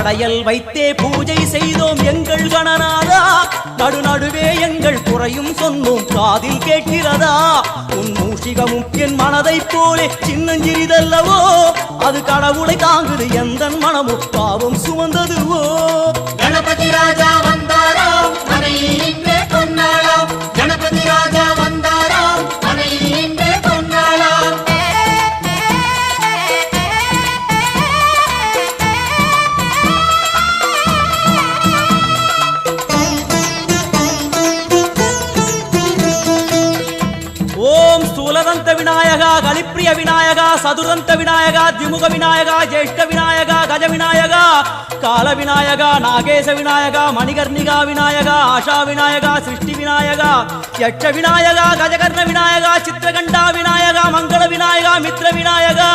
படையல் வைத்தே பூஜை செய்தோம் எங்கள் கணநாதா நடுநடுவே எங்கள் குறையும் சொன்னோம் காதில் கேட்கிறதா உன் மூஷிகமும் என் மனதை போலே சின்னஞ்சிறிதல்லவோ அது கடவுளை தாங்குது எந்த மனமும் பாவம் சுமந்ததுவோ கணபதி ராஜா வந்தாராம் மனையில் இன்றே பொன்னாளாம் கணபதி ராஜா வந்தாராம் மனையில் இன்றே பொன்னாளாம் ஓம் ஸ்தூலதந்த விநாயகா கலிப்பிரிய விநாயகா சதுரந்த விநாயகா திமுக விநாயகா ஜேஷ்ட விநாயகா கஜ விநாயகா கால விநாயகா நாகேச விநாயகா மணிகர்ணிகா விநாயகா ஆஷா விநாயகா சிருஷ்டி விநாயகா யட்ச விநாயகா கஜகர்ண விநாயகா சித்திரகண்டா விநாயகா மங்கள விநாயகா மித்ர விநாயகா